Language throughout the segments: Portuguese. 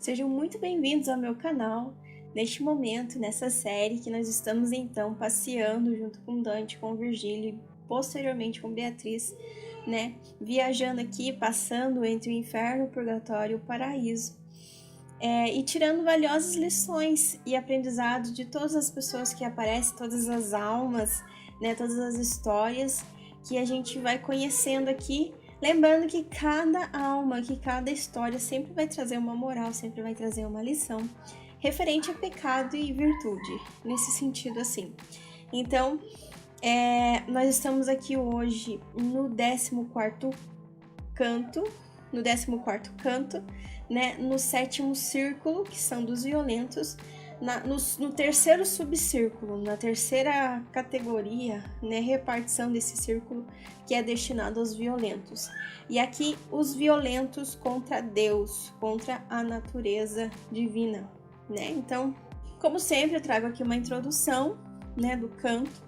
Sejam muito bem-vindos ao meu canal, neste momento, nessa série que nós estamos então passeando junto com Dante, com Virgílio e posteriormente com Beatriz, né? Viajando aqui, passando entre o inferno, o purgatório e o paraíso. E tirando valiosas lições e aprendizados de todas as pessoas que aparecem, todas as almas, né? Todas as histórias que a gente vai conhecendo aqui. Lembrando que cada alma, que cada história sempre vai trazer uma moral, sempre vai trazer uma lição referente a pecado e virtude, nesse sentido assim. Então, nós estamos aqui hoje no 14º canto, né, no 7º círculo, que são dos violentos, no terceiro subcírculo, na terceira categoria, né, repartição desse círculo que é destinado aos violentos. E aqui os violentos contra Deus, contra a natureza divina, né? Então, como sempre, eu trago aqui uma introdução, né, do canto,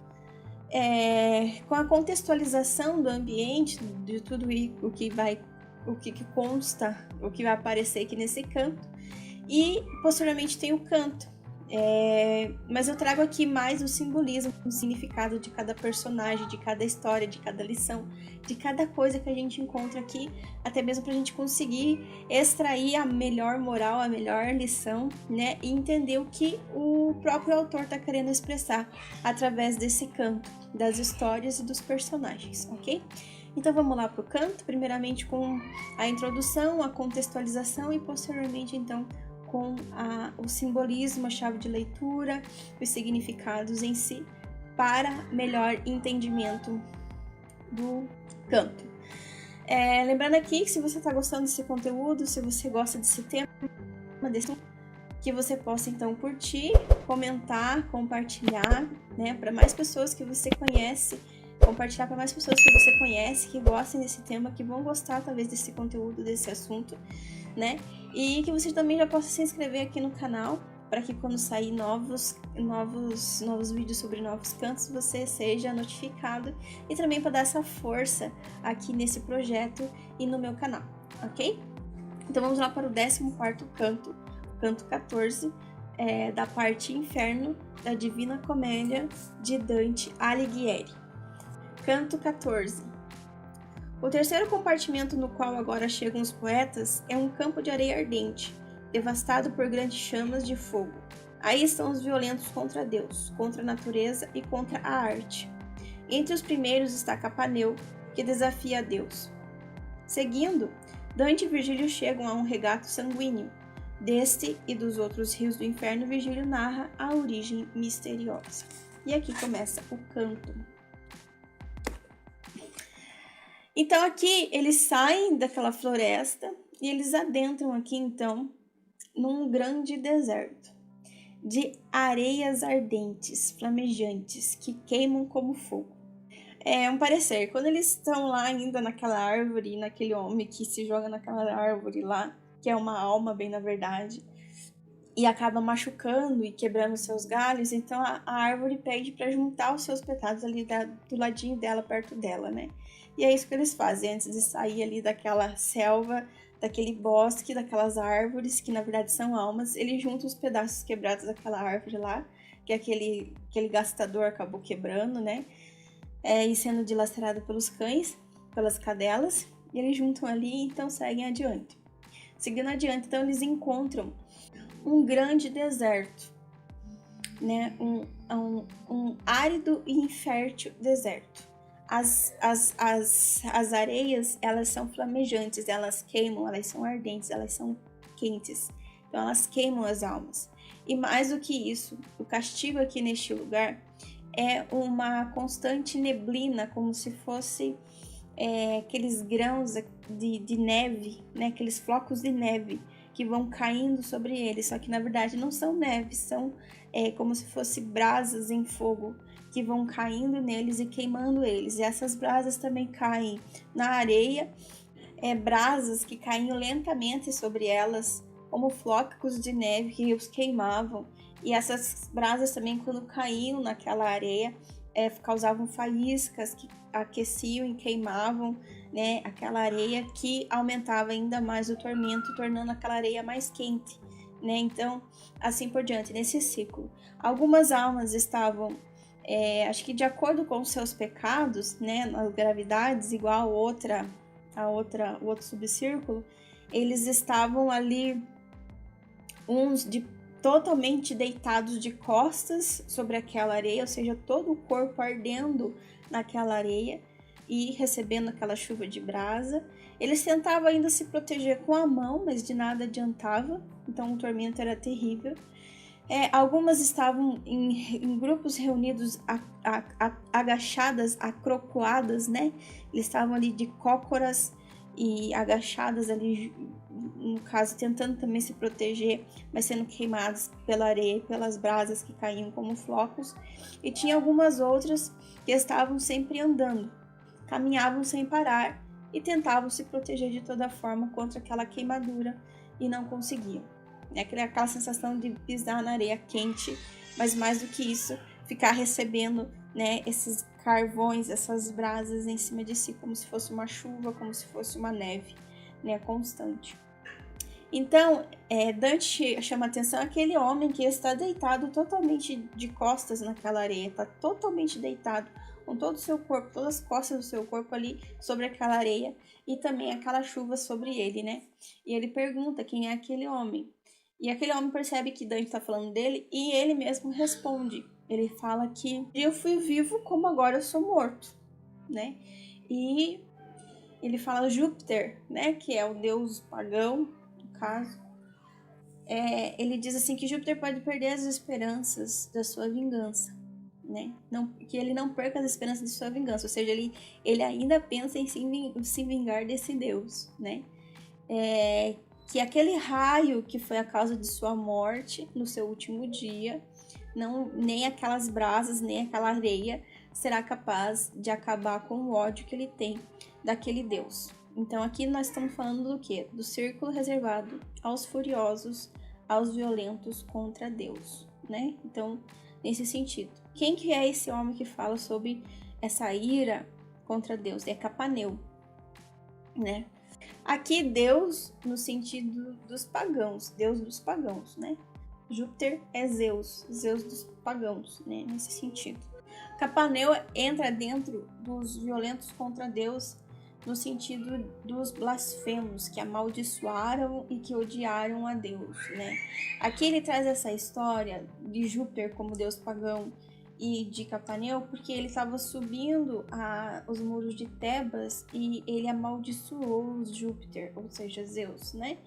com a contextualização do ambiente, de tudo o que consta, o que vai aparecer aqui nesse canto, e posteriormente tem o canto. Mas eu trago aqui mais o simbolismo, o significado de cada personagem, de cada história, de cada lição, de cada coisa que a gente encontra aqui, até mesmo para a gente conseguir extrair a melhor moral, a melhor lição, né? E entender o que o próprio autor está querendo expressar através desse canto, das histórias e dos personagens, ok? Então vamos lá para o canto, primeiramente com a introdução, a contextualização e posteriormente então com o simbolismo, a chave de leitura, os significados em si, para melhor entendimento do canto. Lembrando aqui que se você está gostando desse conteúdo, se você gosta desse tema, que você possa então curtir, comentar, compartilhar, né, para mais pessoas que você conhece, compartilhar para mais pessoas que você conhece, que gostem desse tema, que vão gostar talvez desse conteúdo, desse assunto, né? E que você também já possa se inscrever aqui no canal, para que quando sair novos vídeos sobre novos cantos, você seja notificado, e também para dar essa força aqui nesse projeto e no meu canal, ok? Então vamos lá para o 14º canto, canto 14, da parte Inferno, da Divina Comédia, de Dante Alighieri. Canto 14. O terceiro compartimento no qual agora chegam os poetas é um campo de areia ardente, devastado por grandes chamas de fogo. Aí estão os violentos contra Deus, contra a natureza e contra a arte. Entre os primeiros está Capaneu, que desafia a Deus. Seguindo, Dante e Virgílio chegam a um regato sanguíneo. Deste e dos outros rios do inferno, Virgílio narra a origem misteriosa. E aqui começa o canto. Então aqui eles saem daquela floresta e eles adentram aqui então num grande deserto de areias ardentes, flamejantes, que queimam como fogo. É um parecer, quando eles estão lá ainda naquela árvore, naquele homem que se joga naquela árvore lá, que é uma alma bem na verdade, e acaba machucando e quebrando seus galhos, então a árvore pede para juntar os seus pedaços ali do ladinho dela, perto dela, né? E é isso que eles fazem antes de sair ali daquela selva, daquele bosque, daquelas árvores, que na verdade são almas. Eles juntam os pedaços quebrados daquela árvore lá, que aquele gastador acabou quebrando, né? E sendo dilacerado pelos cães, pelas cadelas. E eles juntam ali e então seguem adiante. Seguindo adiante, então eles encontram um grande deserto, né? Um árido e infértil deserto. As areias, elas são flamejantes, elas queimam, elas são ardentes, elas são quentes. Então elas queimam as almas. E mais do que isso, o castigo aqui neste lugar é uma constante neblina, como se fosse aqueles grãos de neve, né? Aqueles flocos de neve que vão caindo sobre eles, só que na verdade não são neves, são como se fosse brasas em fogo que vão caindo neles e queimando eles. E essas brasas também caem na areia, brasas que caíam lentamente sobre elas, como flocos de neve que os queimavam. E essas brasas também, quando caíam naquela areia, causavam faíscas que aqueciam e queimavam, né, aquela areia, que aumentava ainda mais o tormento, tornando aquela areia mais quente. né? Então, assim por diante, nesse ciclo. Algumas almas estavam, acho que de acordo com os seus pecados, né, nas gravidades, igual o outro subcírculo, eles estavam ali, uns totalmente deitados de costas sobre aquela areia, ou seja, todo o corpo ardendo naquela areia e recebendo aquela chuva de brasa. Eles tentavam ainda se proteger com a mão, mas de nada adiantava, então o tormento era terrível. Algumas estavam em grupos reunidos, agachadas, acrocoadas, né? Eles estavam ali de cócoras e agachadas ali, no caso, tentando também se proteger, mas sendo queimadas pela areia e pelas brasas que caíam como flocos. E tinha algumas outras que estavam sempre andando, caminhavam sem parar e tentavam se proteger de toda forma contra aquela queimadura e não conseguiam. Aquela sensação de pisar na areia quente, mas mais do que isso, ficar recebendo, né, esses carvões, essas brasas em cima de si, como se fosse uma chuva, como se fosse uma neve, né, constante. Então, Dante chama atenção aquele homem que está deitado totalmente de costas naquela areia, está totalmente deitado, com todo o seu corpo, todas as costas do seu corpo ali sobre aquela areia e também aquela chuva sobre ele, né? E ele pergunta quem é aquele homem. E aquele homem percebe que Dante está falando dele e ele mesmo responde. Ele fala que eu fui vivo como agora eu sou morto, né? E ele fala Júpiter, né? Que é o deus pagão, no caso. Ele diz assim que Júpiter pode perder as esperanças da sua vingança, né? Que ele não perca as esperanças de sua vingança, ou seja, ele ainda pensa em se vingar desse deus, né? Que aquele raio que foi a causa de sua morte no seu último dia, nem aquelas brasas, nem aquela areia será capaz de acabar com o ódio que ele tem daquele Deus. Então aqui nós estamos falando do quê? Do círculo reservado aos furiosos, aos violentos contra Deus, né? Então, nesse sentido. Quem que é esse homem que fala sobre essa ira contra Deus? É Capaneu, né? Aqui Deus no sentido dos pagãos, Deus dos pagãos, né? Júpiter é Zeus dos pagãos, né? Nesse sentido. Capaneu entra dentro dos violentos contra Deus no sentido dos blasfemos, que amaldiçoaram e que odiaram a Deus, né? Aqui ele traz essa história de Júpiter como deus pagão e de Capaneu, porque ele estava subindo os muros de Tebas e ele amaldiçoou Júpiter, ou seja, Zeus, né?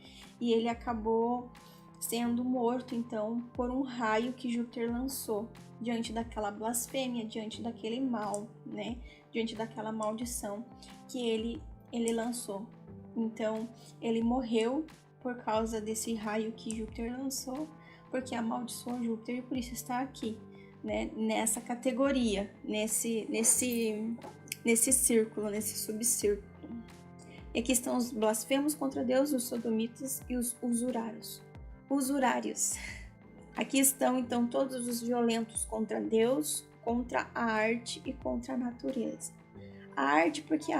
E ele acabou sendo morto, então, por um raio que Júpiter lançou diante daquela blasfêmia, diante daquele mal, né? Diante daquela maldição que ele lançou. Então, ele morreu por causa desse raio que Júpiter lançou, porque amaldiçoou Júpiter e por isso está aqui, né, nessa categoria, nesse círculo, nesse subcírculo. E aqui estão os blasfemos contra Deus, os sodomitas e os usurários. Aqui estão então todos os violentos contra Deus, contra a arte e contra a natureza. A arte, porque a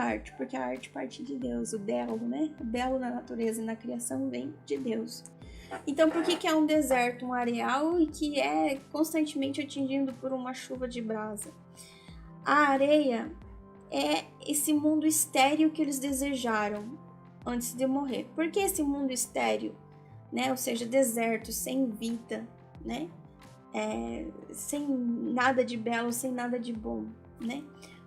arte parte de Deus, o belo, né? O belo na natureza e na criação vem de Deus. Então, por que é um deserto, um areal e que é constantemente atingido por uma chuva de brasa? A areia é esse mundo estéril que eles desejaram antes de morrer. Por que esse mundo estéril, né? Ou seja, deserto, sem vida, né? Sem nada de belo, sem nada de bom, né?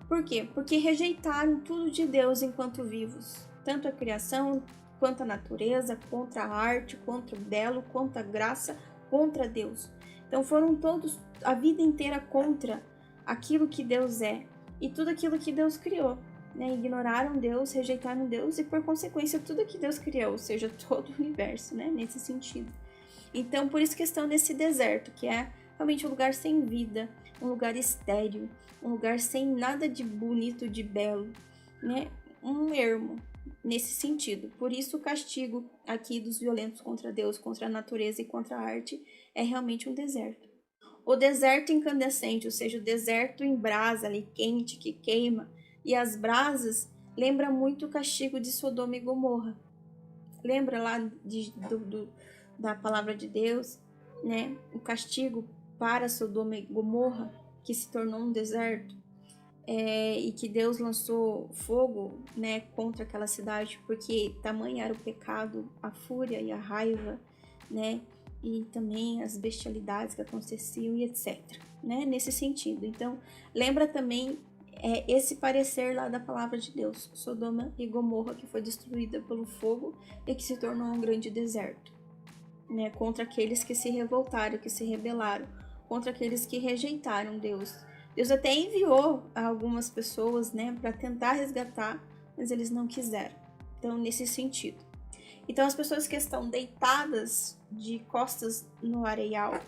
Por quê? Porque rejeitaram tudo de Deus enquanto vivos, tanto a criação, quanto a natureza, contra a arte, contra o belo, contra a graça, contra Deus. Então foram todos a vida inteira contra aquilo que Deus é e tudo aquilo que Deus criou, né? Ignoraram Deus, rejeitaram Deus e por consequência tudo que Deus criou, ou seja, todo o universo, né? Nesse sentido. Então por isso que estão nesse deserto, que é realmente um lugar sem vida, um lugar estéril, um lugar sem nada de bonito, de belo, né? Um ermo, nesse sentido. Por isso o castigo aqui dos violentos contra Deus, contra a natureza e contra a arte é realmente um deserto. O deserto incandescente, ou seja, o deserto em brasa ali, quente, que queima, e as brasas lembra muito o castigo de Sodoma e Gomorra. Lembra lá da palavra de Deus, né? O castigo para Sodoma e Gomorra, que se tornou um deserto, e que Deus lançou fogo, né, contra aquela cidade, porque tamanho era o pecado, a fúria e a raiva, né, e também as bestialidades que aconteciam e etc, né, nesse sentido. Então, lembra também esse parecer lá da palavra de Deus, Sodoma e Gomorra, que foi destruída pelo fogo e que se tornou um grande deserto, né, contra aqueles que se revoltaram, que se rebelaram, contra aqueles que rejeitaram Deus. Deus até enviou algumas pessoas, né, para tentar resgatar, mas eles não quiseram. Então, nesse sentido. Então, as pessoas que estão deitadas de costas no areial,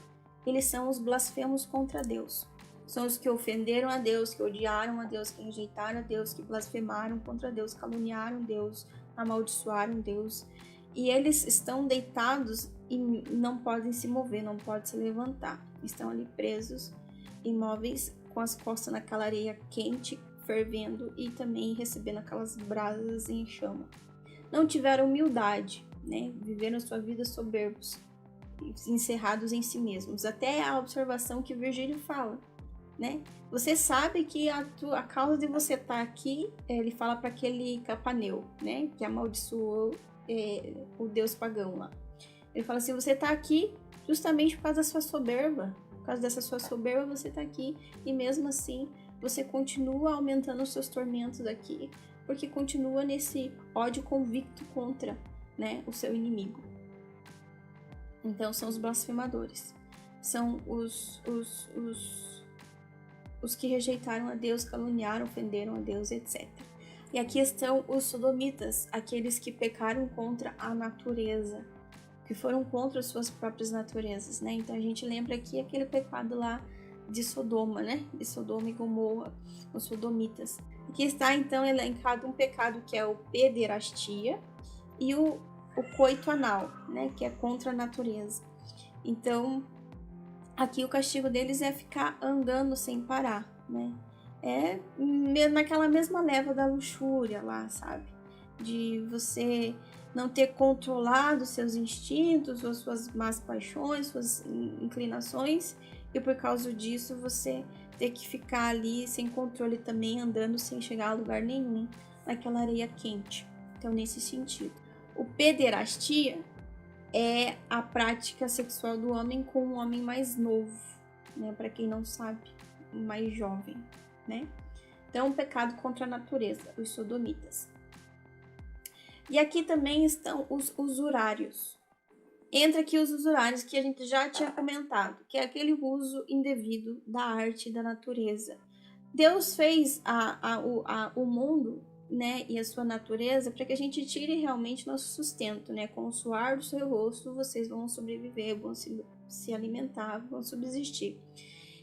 eles são os blasfemos contra Deus. São os que ofenderam a Deus, que odiaram a Deus, que rejeitaram a Deus, que blasfemaram contra Deus, caluniaram Deus, amaldiçoaram Deus. E eles estão deitados e não podem se mover, não podem se levantar. Estão ali presos, imóveis, com as costas naquela areia quente, fervendo e também recebendo aquelas brasas em chama. Não tiveram humildade, né? Viveram sua vida soberbos, encerrados em si mesmos. Até a observação que Virgílio fala, né? Você sabe que a causa de você estar aqui, ele fala para aquele Capaneu, né? Que amaldiçoou o deus pagão lá. Ele fala assim, você está aqui justamente por causa da sua soberba. Por causa dessa sua soberba você está aqui. E mesmo assim, você continua aumentando os seus tormentos aqui. Porque continua nesse ódio convicto contra, né, o seu inimigo. Então, são os blasfemadores. São os que rejeitaram a Deus, caluniaram, ofenderam a Deus, etc. E aqui estão os sodomitas, aqueles que pecaram contra a natureza, que foram contra as suas próprias naturezas, né? Então a gente lembra aqui aquele pecado lá de Sodoma, né? De Sodoma e Gomorra, os sodomitas. Aqui está então elencado um pecado que é o pederastia e o coito anal, né? Que é contra a natureza. Então aqui o castigo deles é ficar andando sem parar, né? É naquela mesma leva da luxúria lá, sabe? De você não ter controlado seus instintos, ou suas más paixões, suas inclinações, e por causa disso você ter que ficar ali sem controle também, andando sem chegar a lugar nenhum, naquela areia quente. Então, nesse sentido. O pederastia é a prática sexual do homem com um homem mais novo, né? Para quem não sabe, mais jovem, né? Então, um pecado contra a natureza, os sodomitas. E aqui também estão os usurários. Entra aqui os usurários que a gente já tinha comentado, que é aquele uso indevido da arte e da natureza. Deus fez o mundo, né, e a sua natureza para que a gente tire realmente nosso sustento, né? Com o suor do seu rosto vocês vão sobreviver, vão se alimentar, vão subsistir.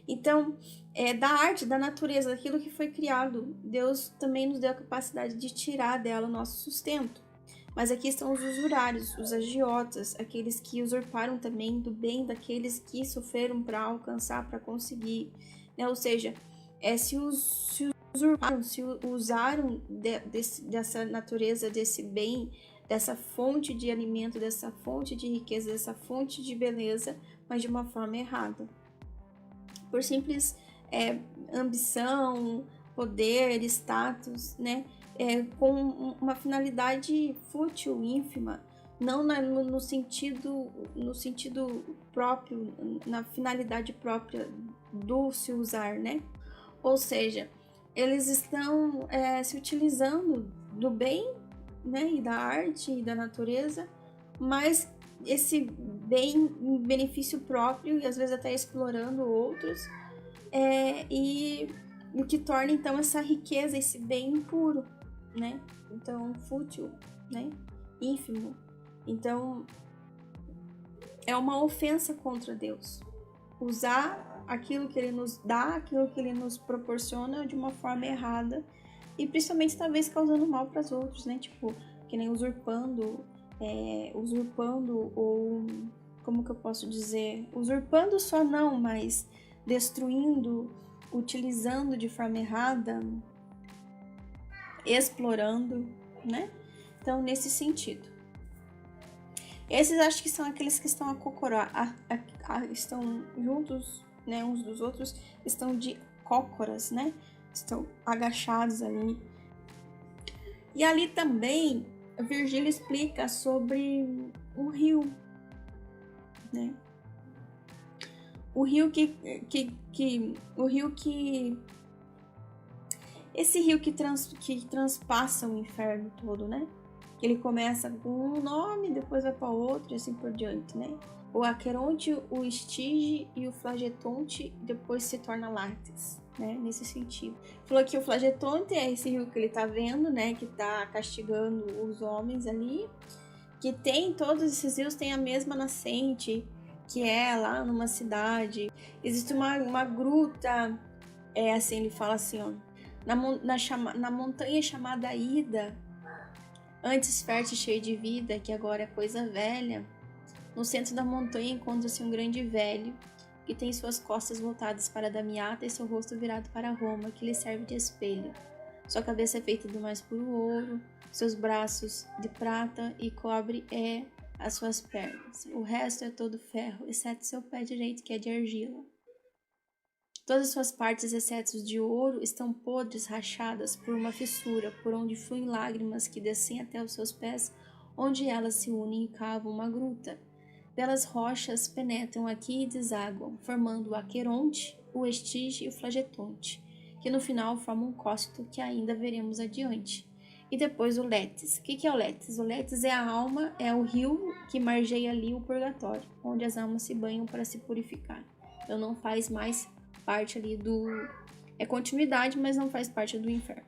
Então, da arte, da natureza, daquilo que foi criado, Deus também nos deu a capacidade de tirar dela o nosso sustento. Mas aqui estão os usurários, os agiotas, aqueles que usurparam também do bem daqueles que sofreram para alcançar, para conseguir, né? Ou seja, se usurparam, se usaram dessa natureza, desse bem, dessa fonte de alimento, dessa fonte de riqueza, dessa fonte de beleza, mas de uma forma errada. Por simples ambição, poder, status, né? Com uma finalidade fútil, ínfima, não no sentido próprio, na finalidade própria do se usar, né? Ou seja, eles estão se utilizando do bem, né, e da arte e da natureza, mas esse bem em benefício próprio e às vezes até explorando outros, e o que torna então essa riqueza, esse bem impuro, né? Então, fútil, né? Ínfimo. Então, é uma ofensa contra Deus. Usar aquilo que Ele nos dá, aquilo que Ele nos proporciona de uma forma errada e principalmente talvez causando mal para os outros, né? Tipo, que nem usurpando ou como que eu posso dizer? Usurpando só não, mas destruindo, utilizando de forma errada, explorando, né? Então, nesse sentido. Esses acho que são aqueles que estão estão juntos, né, uns dos outros, estão de cócoras, né? Estão agachados ali. E ali também, Virgílio explica sobre um rio, né? O rio esse rio que transpassa o inferno todo, né? Que ele começa com um nome, depois vai para outro e assim por diante, né? O Aqueronte, o Estige e o Flagetonte depois se torna Lácteos, né? Nesse sentido. Falou que o Flagetonte é esse rio que ele tá vendo, né? Que tá castigando os homens ali. Que tem, todos esses rios têm a mesma nascente, que é lá numa cidade. Existe uma gruta, assim, ele fala assim, ó. Na montanha chamada Ida, antes fértil e cheio de vida, que agora é coisa velha, no centro da montanha encontra-se um grande velho, que tem suas costas voltadas para Damiata e seu rosto virado para Roma, que lhe serve de espelho. Sua cabeça é feita do mais puro ouro, seus braços de prata e cobre as suas pernas. O resto é todo ferro, exceto seu pé direito, que é de argila. Todas as suas partes, exceto de ouro, estão podres, rachadas por uma fissura, por onde fluem lágrimas que descem até os seus pés, onde elas se unem e cavam uma gruta. Belas rochas penetram aqui e desaguam, formando o Aqueronte, o Estige e o Flagetonte, que no final formam um cócito que ainda veremos adiante. E depois o Létis. O que é o Létis? O Létis é a alma, é o rio que margeia ali o purgatório, onde as almas se banham para se purificar. Então não faz mais parte ali do... É continuidade, mas não faz parte do inferno.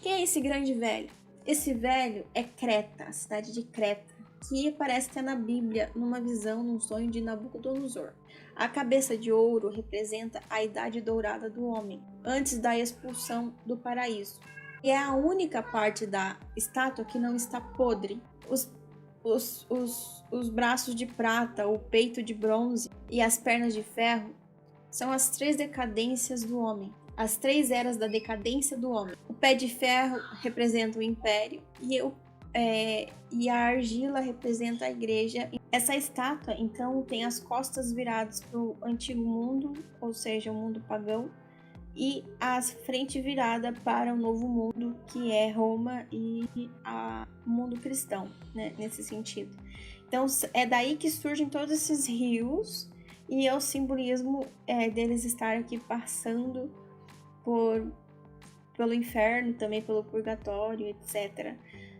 Quem é esse grande velho? Esse velho é Creta, a cidade de Creta, que aparece até na Bíblia, numa visão, num sonho de Nabucodonosor. A cabeça de ouro representa a idade dourada do homem, antes da expulsão do paraíso. E é a única parte da estátua que não está podre. Os braços de prata, o peito de bronze e as pernas de ferro são as 3 decadências do homem. As 3 eras da decadência do homem. O pé de ferro representa o império e a argila representa a igreja. Essa estátua, então, tem as costas viradas para o antigo mundo, ou seja, o mundo pagão, e a frente virada para o novo mundo, que é Roma e o mundo cristão, né, nesse sentido. Então, é daí que surgem todos esses rios, e é o simbolismo deles estar aqui passando pelo inferno, também pelo purgatório, etc.,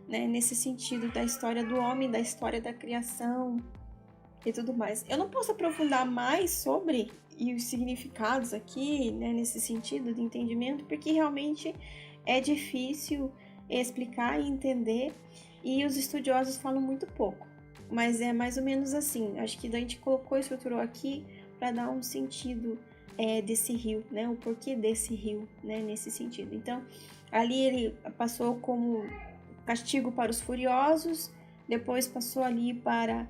né, nesse sentido da história do homem, da história da criação e tudo mais. Eu não posso aprofundar mais sobre os significados aqui, né, nesse sentido de entendimento, porque realmente é difícil explicar e entender, e os estudiosos falam muito pouco. Mas é mais ou menos assim. Acho que a gente colocou e estruturou aqui para dar um sentido desse rio, né, o porquê desse rio, né, nesse sentido. Então, ali ele passou como castigo para os furiosos, depois passou ali para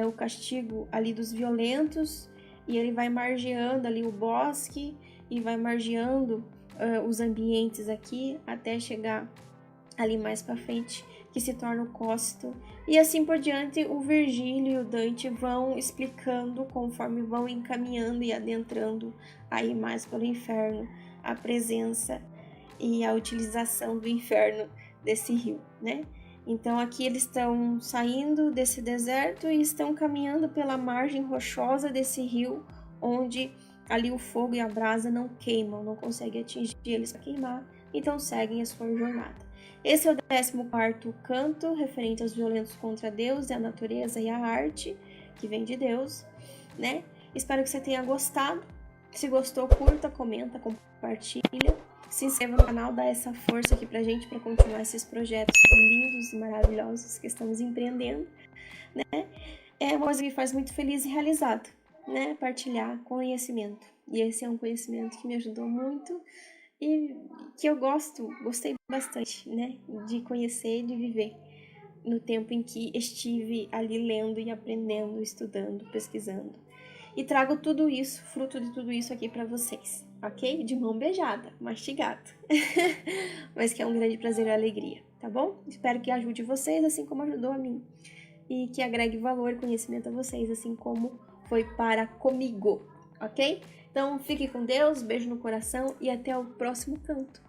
o castigo ali dos violentos, e ele vai margeando ali o bosque e vai margeando os ambientes aqui até chegar ali mais para frente, que se torna o cócito, e assim por diante. O Virgílio e o Dante vão explicando conforme vão encaminhando e adentrando aí mais pelo inferno, a presença e a utilização do inferno desse rio, né? Então aqui eles estão saindo desse deserto e estão caminhando pela margem rochosa desse rio, onde ali o fogo e a brasa não queimam, não conseguem atingir eles para queimar, então seguem a sua jornada. Esse é o 14º canto, referente aos violentos contra Deus, e a natureza e a arte, que vem de Deus, né? Espero que você tenha gostado. Se gostou, curta, comenta, compartilha. Se inscreva no canal, dá essa força aqui pra gente, para continuar esses projetos lindos e maravilhosos que estamos empreendendo, né? É uma coisa que me faz muito feliz e realizado, né? Partilhar conhecimento. E esse é um conhecimento que me ajudou muito e que eu gostei bastante, né? De conhecer e de viver no tempo em que estive ali lendo e aprendendo, estudando, pesquisando. E trago tudo isso, fruto de tudo isso aqui para vocês, ok? De mão beijada, mastigado. Mas que é um grande prazer e alegria, tá bom? Espero que ajude vocês, assim como ajudou a mim. e que agregue valor e conhecimento a vocês, assim como foi para comigo, ok? Então fique com Deus, beijo no coração e até o próximo canto.